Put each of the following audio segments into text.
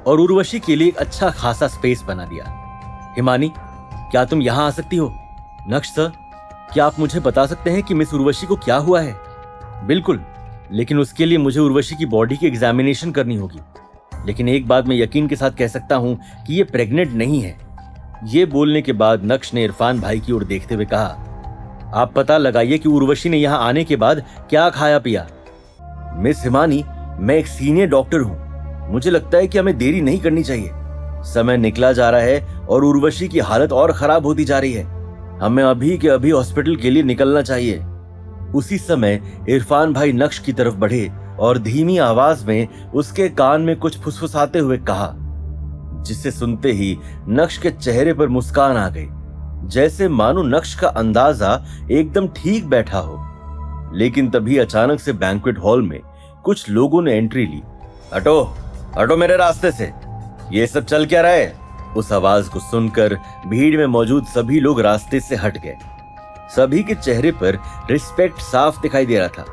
और उर्वशी के लिए एक अच्छा खासा स्पेस बना दिया। हिमानी, क्या तुम यहाँ आ सकती हो? नक्श सर, क्या आप मुझे बता सकते हैं कि मिस उर्वशी को क्या हुआ है? बिल्कुल, लेकिन उसके लिए मुझे उर्वशी की बॉडी की एग्जामिनेशन करनी होगी। लेकिन एक बात मैं यकीन के साथ कह सकता हूं कि ये प्रेग्नेंट नहीं है। ये बोलने के बाद नक्श ने इरफान भाई की ओर देखते हुए कहा, आप पता लगाइए कि उर्वशी ने यहाँ आने के बाद क्या खाया पिया। मिस हिमानी, मैं एक सीनियर डॉक्टर हूँ, मुझे लगता है कि हमें देरी नहीं करनी चाहिए। समय निकला जा रहा है और उर्वशी की हालत और खराब होती जा रही है। हमें अभी के अभी हॉस्पिटल के लिए निकलना चाहिए। उसी समय इरफान भाई नक्श की तरफ बढ़े और धीमी आवाज में उसके कान में कुछ फुसफुसाते हुए कहा, जिसे सुनते ही नक्श के चेहरे पर मुस्कान आ गई, जैसे मानो नक्श का अंदाजा एकदम ठीक बैठा हो। लेकिन तभी अचानक से बैंक्वेट हॉल में कुछ लोगों ने एंट्री ली। हटो, हटो मेरे रास्ते से, ये सब चल क्या रहा है? उस आवाज को सुनकर भीड़ में मौजूद सभी लोग रास्ते से हट गए। सभी के चेहरे पर रिस्पेक्ट साफ दिखाई दे रहा था।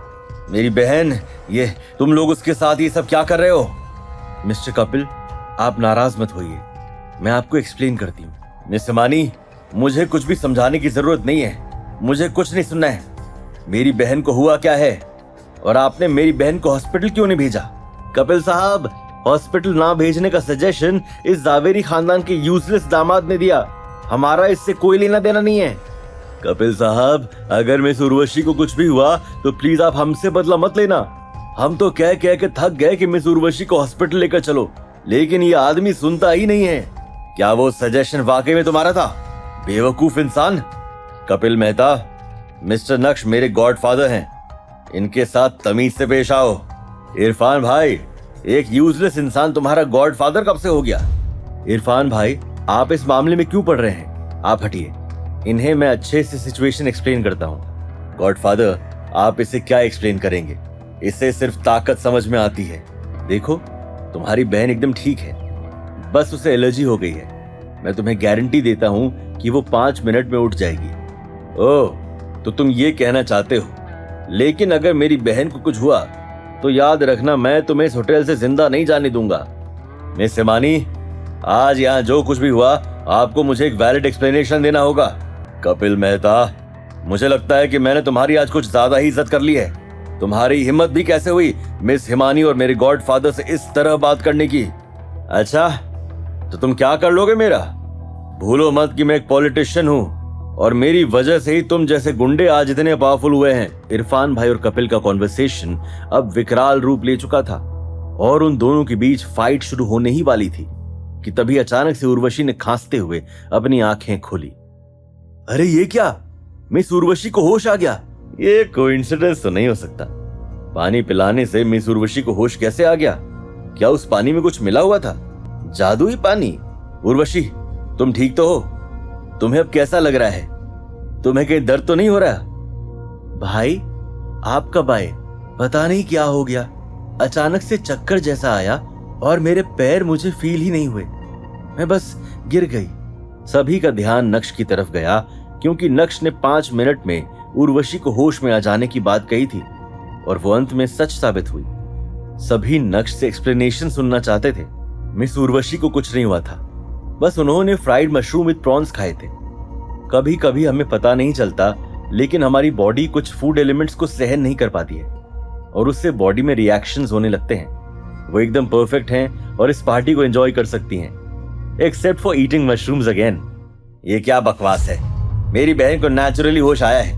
मेरी बहन, ये तुम लोग उसके साथ ये सब क्या कर रहे हो? मिस्टर कपिल, आप नाराज मत होइए, मैं आपको एक्सप्लेन करती हूँ। मिस हिमानी, मुझे कुछ भी समझाने की जरूरत नहीं है, मुझे कुछ नहीं सुनना है। मेरी बहन को हुआ क्या है और आपने मेरी बहन को हॉस्पिटल क्यों नहीं भेजा? कपिल साहब, हॉस्पिटल ना भेजने का सजेशन इस जावेरी खानदान के यूजलेस दामाद ने दिया, हमारा इससे कोई लेना देना नहीं है। कपिल साहब, अगर मिस उर्वशी को कुछ भी हुआ तो प्लीज आप हमसे बदला मत लेना। हम तो कह कह के थक गए कि मिस उर्वशी को हॉस्पिटल लेकर चलो, लेकिन ये आदमी सुनता ही नहीं है। क्या वो सजेशन वाकई में तुम्हारा था, बेवकूफ इंसान? कपिल मेहता, मिस्टर नक्श मेरे गॉडफादर हैं, इनके साथ तमीज से पेश आओ। इरफान भाई, एक यूजलेस इंसान तुम्हारा गॉडफादर कब से हो गया? इरफान भाई, आप इस मामले में क्यों पड़ रहे हैं? आप हटिए, इन्हें मैं अच्छे से सिचुएशन एक्सप्लेन करता हूँ। गॉडफादर, आप इसे क्या एक्सप्लेन करेंगे? इसे सिर्फ ताकत समझ में आती है। देखो, तुम्हारी बहन एकदम ठीक है, बस उसे एलर्जी हो गई है। मैं तुम्हें गारंटी देता हूँ कि वो 5 मिनट में उठ जाएगी। ओह, तो तुम ये कहना चाहते हो, लेकिन अगर मेरी बहन को कुछ हुआ तो याद रखना, मैं तुम्हें इस होटल से जिंदा नहीं जाने दूंगा। मिस हिमानी, आज यहाँ जो कुछ भी हुआ आपको मुझे एक वैलिड एक्सप्लेनेशन देना होगा। कपिल मेहता, मुझे लगता है कि मैंने तुम्हारी आज कुछ ज्यादा ही इज्जत कर ली है। तुम्हारी हिम्मत भी कैसे हुई मिस हिमानी और मेरे गॉडफादर से इस तरह बात करने की? अच्छा, तो तुम क्या कर लोगे मेरा? भूलो मत कि मैं एक पॉलिटिशियन हूँ और मेरी वजह से ही तुम जैसे गुंडे आज इतने पावरफुल हुए हैं। इरफान भाई और कपिल का कॉन्वर्सेशन अब विकराल रूप ले चुका था और उन दोनों के बीच फाइट शुरू होने ही वाली थी कि तभी अचानक से उर्वशी ने खांसते हुए अपनी आंखें खोली। अरे ये क्या, मिस उर्वशी को होश आ गया? ये कोइंसिडेंस तो नहीं हो सकता। पानी पिलाने से मिस उर्वशी को होश कैसे आ गया? क्या उस पानी में कुछ मिला हुआ था? जादुई पानी? उर्वशी, तुम ठीक तो हो? तुम्हें अब कैसा लग रहा है? तुम्हें कहीं दर्द तो नहीं हो रहा? भाई, आप कब आए? पता नहीं क्या हो गया, अचानक से चक्कर जैसा आया और मेरे पैर मुझे फील ही नहीं हुए, मैं बस गिर गई। सभी का ध्यान नक्श की तरफ गया क्योंकि नक्श ने 5 मिनट में उर्वशी को होश में आ जाने की बात कही थी और वो अंत में सच साबित हुई। सभी नक्श से एक्सप्लेनेशन सुनना चाहते थे। मिस उर्वशी को कुछ नहीं हुआ था, बस उन्होंने फ्राइड मशरूम विद प्रॉन्स खाए थे। कभी कभी हमें पता नहीं चलता, लेकिन हमारी बॉडी कुछ फूड एलिमेंट्स को सहन नहीं कर पाती है और उससे बॉडी में रिएक्शंस होने लगते हैं। वो एकदम परफेक्ट हैं और इस पार्टी को एंजॉय कर सकती हैं, except for eating mushrooms again. ये क्या बकवास है? मेरी बहन को नेचुरली होश आया है।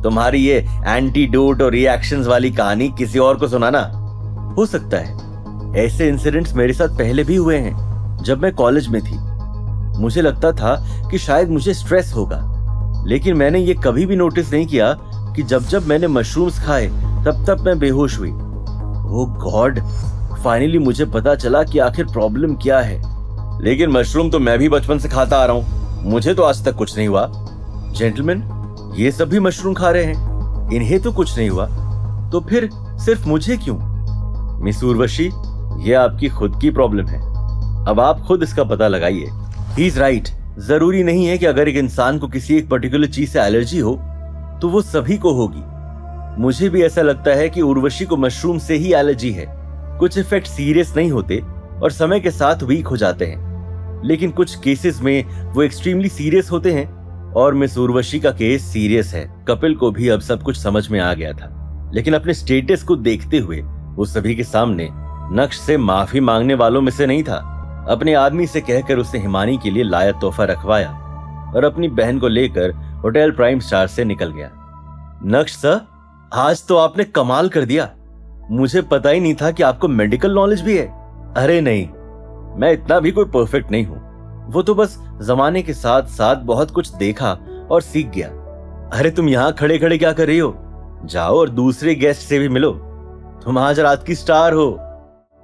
तुम्हारी ये एंटीडोट और रिएक्शंस वाली कहानी किसी और को सुनाना। हो सकता है ऐसे इंसिडेंट्स मेरे साथ पहले भी हुए हैं। जब मैं कॉलेज में थी मुझे लगता था कि शायद मुझे स्ट्रेस होगा, लेकिन मैंने ये कभी भी नोटिस नहीं किया कि जब जब मैंने मशरूम्स खाए तब मैं बेहोश हुई। ओह गॉड, फाइनली मुझे पता चला कि आखिर प्रॉब्लम क्या है। लेकिन मशरूम तो मैं भी बचपन से खाता आ रहा हूँ, मुझे तो आज तक कुछ नहीं हुआ। जेंटलमैन, ये सभी मशरूम खा रहे हैं, इन्हें तो कुछ नहीं हुआ, तो फिर सिर्फ मुझे क्यों? मिस उर्वशी, ये आपकी खुद की प्रॉब्लम है, अब आप खुद इसका पता लगाइए। ही इज राइट, जरूरी नहीं है कि अगर एक इंसान को किसी एक पर्टिकुलर चीज से एलर्जी हो तो वो सभी को होगी। मुझे भी ऐसा लगता है कि उर्वशी को मशरूम से ही एलर्जी है। कुछ इफेक्ट सीरियस नहीं होते, और समय के साथ वीक हो जाते हैं, लेकिन कुछ केसेस में वो एक्सट्रीमली सीरियस होते हैं और मिस उर्वशी का केस सीरियस है। कपिल को भी अब सब कुछ समझ में आ गया था, लेकिन अपने स्टेटस को देखते हुए वो सभी के सामने नक्श से माफी मांगने वालों में से नहीं था। अपने आदमी से कहकर उसने हिमानी के लिए लायक तोहफा रखवाया और अपनी बहन को लेकर होटल प्राइम स्टार से निकल गया। नक्श सर, आज तो आपने कमाल कर दिया। मुझे पता ही नहीं था कि आपको मेडिकल नॉलेज भी है। अरे नहीं, मैं इतना भी कोई परफेक्ट नहीं हूँ। वो तो बस जमाने के साथ साथ बहुत कुछ देखा और सीख गया। अरे तुम यहाँ खड़े खड़े क्या कर रही हो? जाओ और दूसरे गेस्ट से भी मिलो। तुम आज रात की स्टार हो।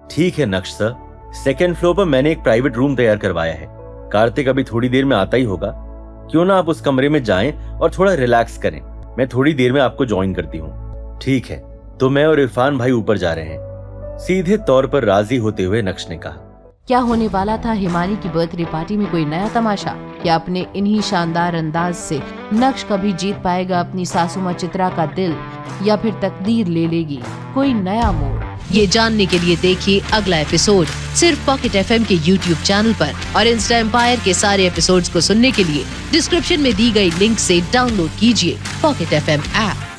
ठीक है नक्श सर, सेकेंड फ्लोर पर मैंने एक प्राइवेट रूम तैयार करवाया है। कार्तिक अभी थोड़ी देर में आता ही होगा। क्यों ना आप उस कमरे में जाएं और थोड़ा रिलैक्स करें। मैं थोड़ी देर में आपको ज्वाइन करती हूँ। ठीक है, तो मैं और इरफान भाई ऊपर जा रहे हैं, सीधे तौर पर राजी होते हुए नक्श ने कहा। क्या होने वाला था हिमानी की बर्थडे पार्टी में कोई नया तमाशा? क्या अपने इन्हीं शानदार अंदाज से नक्श कभी जीत पाएगा अपनी सासू मां चित्रा का दिल, या फिर तकदीर ले लेगी कोई नया मोड़? ये जानने के लिए देखिए अगला एपिसोड सिर्फ पॉकेट एफएम के YouTube चैनल पर, और इंस्टा एम्पायर के सारे एपिसोड्स को सुनने के लिए डिस्क्रिप्शन में दी गई लिंक से डाउनलोड कीजिए पॉकेट एफएम ऐप।